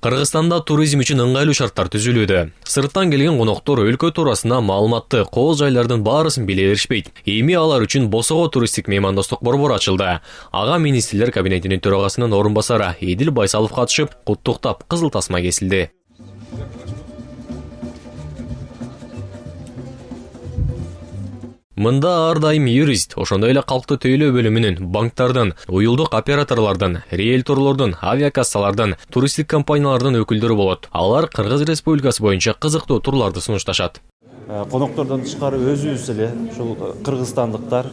Кыргызстанда туризм үчүн ыңгайлуу шарттар түзүлүүдө. Сырттан келген коноктор өлкө туурасында маалыматты, кол жайлардын баарысын биле беришпейт. Эми алар үчүн Босого туристтик меймандостук борбору ачылды. Ага министрлер кабинетинин төрагасынын орун басары Эдил Байсалов катышып, куттуктап кызыл тасма кесилди. Мында ар дайым юрист, ошондой эле калкты тейлөө бөлүмүнүн, банктардын, уюлдук операторлордун, риэлторлордун, авиакассалардын, туристтик компаниялардын өкүлдөрү болот. Алар Кыргыз Республикасы боюнча кызыктуу турларды сунушташат. Коноктордон тышкары өзүбүз эле ушул кыргызстандыктар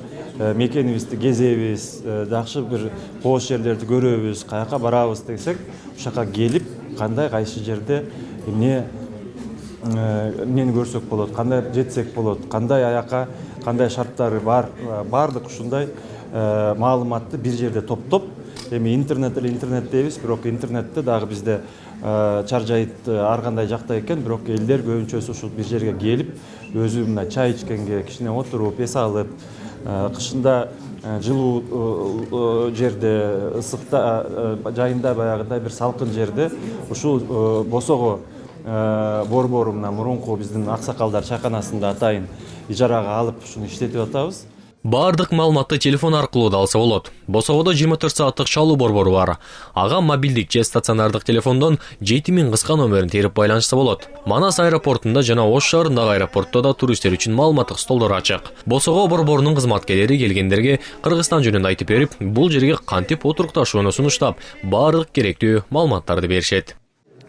мекенибизди кезебиз, жакшы бир кооз жерлерди көрөбүз, каяка барабыз десек, ушака келип, кандай кайсы жерде эмнени көрсөк болот, кандай жетсек болот, кандай аяка, кандай шарттары бар, бардык ушундай маалыматты бир жерде топтоп, эми интернет дейбиз, бирок интернетте дагы бизде чаржайыт ар кандай жакта экен, бирок элдер көбүнчөсү ушул бир жерге келип, өзү мына чай ичкенге, кичине отуруп, эс алып, кышында жылуу жерде, ысыкта жайында баягындай бир салкын жерде ушул Босого борбору мына мурунку биздин аксакалдар чайканасында атайын ижарага алып ушуну иштетип атабыз. Бардык маалыматты телефон аркылуу да алса болот. Босогодо 24 сааттык чалуу борбору бар. Ага мобилдик же стационардык телефондон 7000 кыска номерин терип байланышса болот. Манас аэропортунда жана Ош шаарындагы аэропортто да туристтер үчүн маалыматтык столдор ачык. Босого борборунун кызматкерлери келгендерге Кыргызстан жөнүндө айтып берип, бул жерге кантип отурукташууну сунуштап, бардык керектүү маалыматтарды беришет.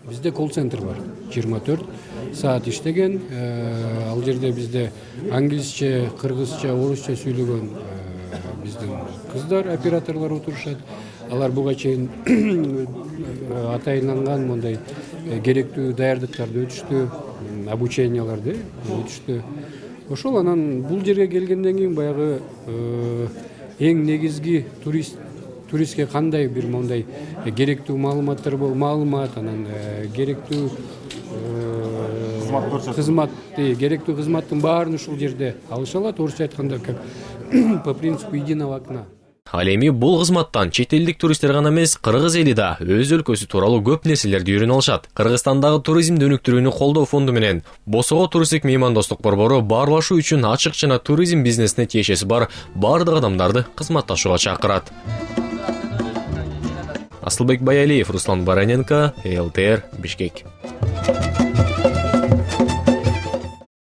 Bizde call center var. 24 saat иштеген. Ал жерде bizde англисче, кыргызча, орусча сүйлөгөн биздин кыздар, операторлор отурушат. Алар буга чейин атайынланган мондай керектүү даярдыктарды өтүштү, обученияларды өтүштү. Ошол анан бул жерге келгенден кийин баягы эң негизги туристке кандай бир мондай керектүү маалыматтар маалымат, анан керектүү керектүү кызматтын баарын ушул жерде алыша алат. Орусча айтканда как по принципу единого окна. Ал эми бул кызматтан чет элдик туристтер гана эмес, кыргыз эли да өз өлкөсү тууралуу көп нерселерди үйрөнө алышат. Кыргызстандагы туризмди өнүктүрүүнү колдоо фонду менен Босого туристтик меймандостук борбору баарлашуу үчүн ачык жана туризм бизнесине тиешеси бар бардык адамдарды кызматташууга чакырат. Асылбек Баялиев, Руслан Бараненко, ЛТР, Бишкек.